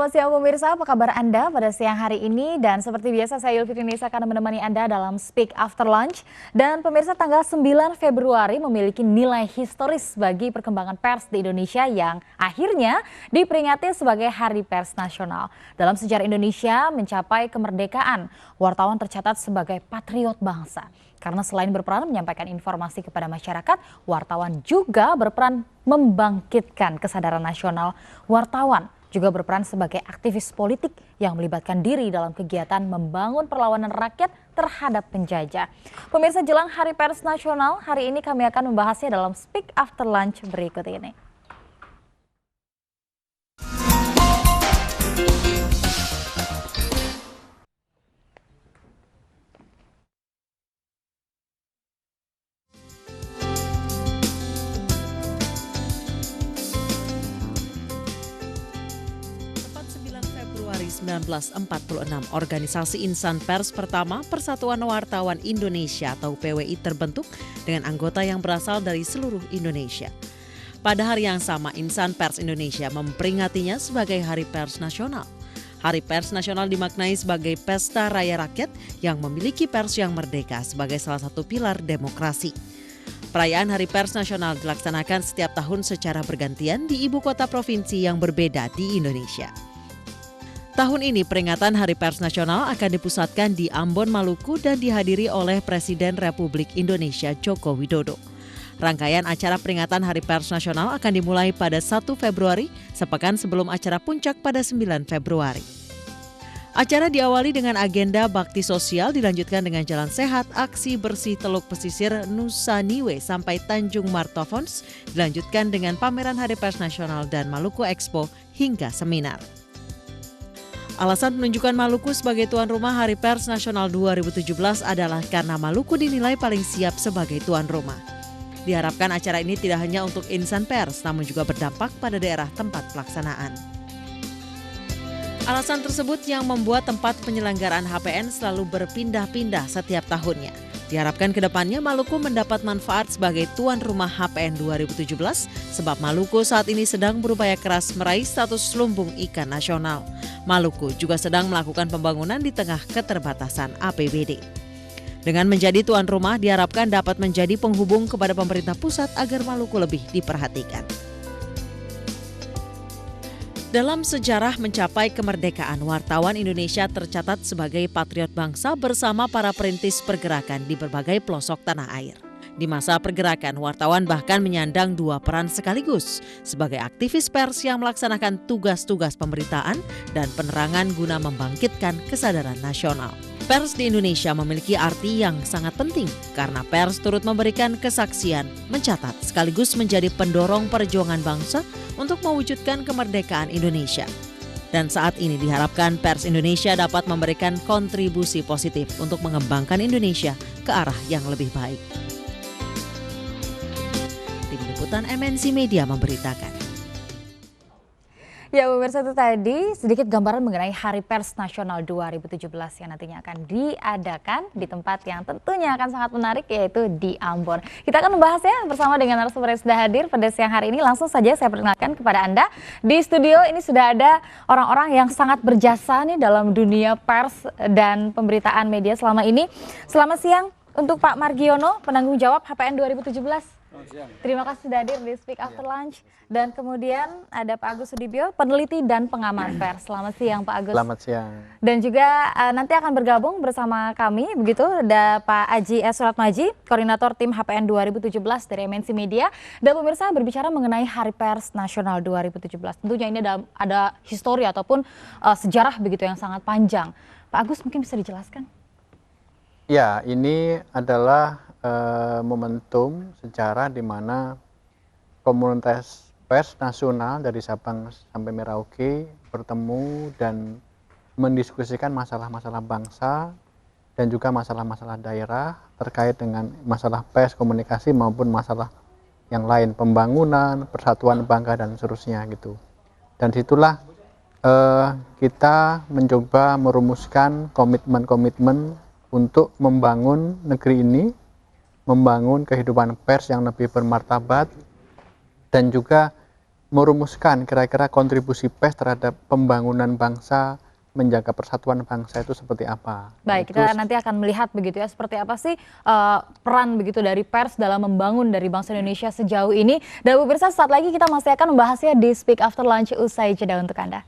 Selamat siang pemirsa, apa kabar Anda pada siang hari ini? Dan seperti biasa saya Yulfitri Nisa akan menemani Anda dalam Speak After Lunch. Dan pemirsa, tanggal 9 Februari memiliki nilai historis bagi perkembangan pers di Indonesia yang akhirnya diperingati sebagai Hari Pers Nasional. Dalam sejarah Indonesia mencapai kemerdekaan, wartawan tercatat sebagai patriot bangsa. Karena selain berperan menyampaikan informasi kepada masyarakat, wartawan juga berperan membangkitkan kesadaran nasional. Wartawan juga berperan sebagai aktivis politik yang melibatkan diri dalam kegiatan membangun perlawanan rakyat terhadap penjajah. Pemirsa, jelang Hari Pers Nasional, hari ini kami akan membahasnya dalam Speak After Lunch berikut ini. Februari 1946, organisasi insan pers pertama Persatuan Wartawan Indonesia atau PWI terbentuk dengan anggota yang berasal dari seluruh Indonesia. Pada hari yang sama, Insan Pers Indonesia memperingatinya sebagai Hari Pers Nasional. Hari Pers Nasional dimaknai sebagai pesta raya rakyat yang memiliki pers yang merdeka sebagai salah satu pilar demokrasi. Perayaan Hari Pers Nasional dilaksanakan setiap tahun secara bergantian di ibu kota provinsi yang berbeda di Indonesia. Tahun ini peringatan Hari Pers Nasional akan dipusatkan di Ambon, Maluku dan dihadiri oleh Presiden Republik Indonesia Joko Widodo. Rangkaian acara peringatan Hari Pers Nasional akan dimulai pada 1 Februari, sepekan sebelum acara puncak pada 9 Februari. Acara diawali dengan agenda bakti sosial, dilanjutkan dengan jalan sehat, aksi bersih Teluk Pesisir Nusa Niue sampai Tanjung Martofons, dilanjutkan dengan pameran Hari Pers Nasional dan Maluku Expo hingga seminar. Alasan penunjukan Maluku sebagai tuan rumah Hari Pers Nasional 2017 adalah karena Maluku dinilai paling siap sebagai tuan rumah. Diharapkan acara ini tidak hanya untuk insan pers, namun juga berdampak pada daerah tempat pelaksanaan. Alasan tersebut yang membuat tempat penyelenggaraan HPN selalu berpindah-pindah setiap tahunnya. Diharapkan ke depannya Maluku mendapat manfaat sebagai tuan rumah HPN 2017 sebab Maluku saat ini sedang berupaya keras meraih status lumbung ikan nasional. Maluku juga sedang melakukan pembangunan di tengah keterbatasan APBD. Dengan menjadi tuan rumah diharapkan dapat menjadi penghubung kepada pemerintah pusat agar Maluku lebih diperhatikan. Dalam sejarah mencapai kemerdekaan, wartawan Indonesia tercatat sebagai patriot bangsa bersama para perintis pergerakan di berbagai pelosok tanah air. Di masa pergerakan, wartawan bahkan menyandang dua peran sekaligus sebagai aktivis pers yang melaksanakan tugas-tugas pemberitaan dan penerangan guna membangkitkan kesadaran nasional. Pers di Indonesia memiliki arti yang sangat penting karena pers turut memberikan kesaksian, mencatat sekaligus menjadi pendorong perjuangan bangsa untuk mewujudkan kemerdekaan Indonesia. Dan saat ini diharapkan pers Indonesia dapat memberikan kontribusi positif untuk mengembangkan Indonesia ke arah yang lebih baik. Tim Liputan MNC Media memberitakan. Ya pemirsa, itu tadi sedikit gambaran mengenai Hari Pers Nasional 2017 yang nantinya akan diadakan di tempat yang tentunya akan sangat menarik, yaitu di Ambon. Kita akan membahasnya bersama dengan narasumber yang sudah hadir pada siang hari ini. Langsung saja saya perkenalkan kepada Anda. Di studio ini sudah ada orang-orang yang sangat berjasa nih dalam dunia pers dan pemberitaan media selama ini. Selamat siang untuk Pak Margiono, penanggung jawab HPN 2017. Terima kasih sudah hadir di Speak After Lunch. Dan kemudian ada Pak Agus Sudibyo, peneliti dan pengamat pers. Selamat siang Pak Agus. Selamat siang. Dan juga nanti akan bergabung bersama kami, begitu, ada Pak Aji S. Suratmaji, koordinator tim HPN 2017 dari MNC Media. Dan pemirsa, berbicara mengenai Hari Pers Nasional 2017. Tentunya ini ada histori ataupun sejarah begitu yang sangat panjang. Pak Agus mungkin bisa dijelaskan? Ya, ini adalah momentum sejarah di mana komunitas pers nasional dari Sabang sampai Merauke bertemu dan mendiskusikan masalah-masalah bangsa dan juga masalah-masalah daerah terkait dengan masalah pers, komunikasi maupun masalah yang lain, pembangunan, persatuan bangsa dan seterusnya gitu. Dan situlah kita mencoba merumuskan komitmen-komitmen untuk membangun negeri ini, membangun kehidupan pers yang lebih bermartabat dan juga merumuskan kira-kira kontribusi pers terhadap pembangunan bangsa, menjaga persatuan bangsa itu seperti apa. Baik, Itu kita nanti akan melihat begitu ya, seperti apa sih peran begitu dari pers dalam membangun dari bangsa Indonesia sejauh ini. Dan pemirsa, saat lagi kita masih akan membahasnya di Speak After Lunch usai jeda untuk Anda.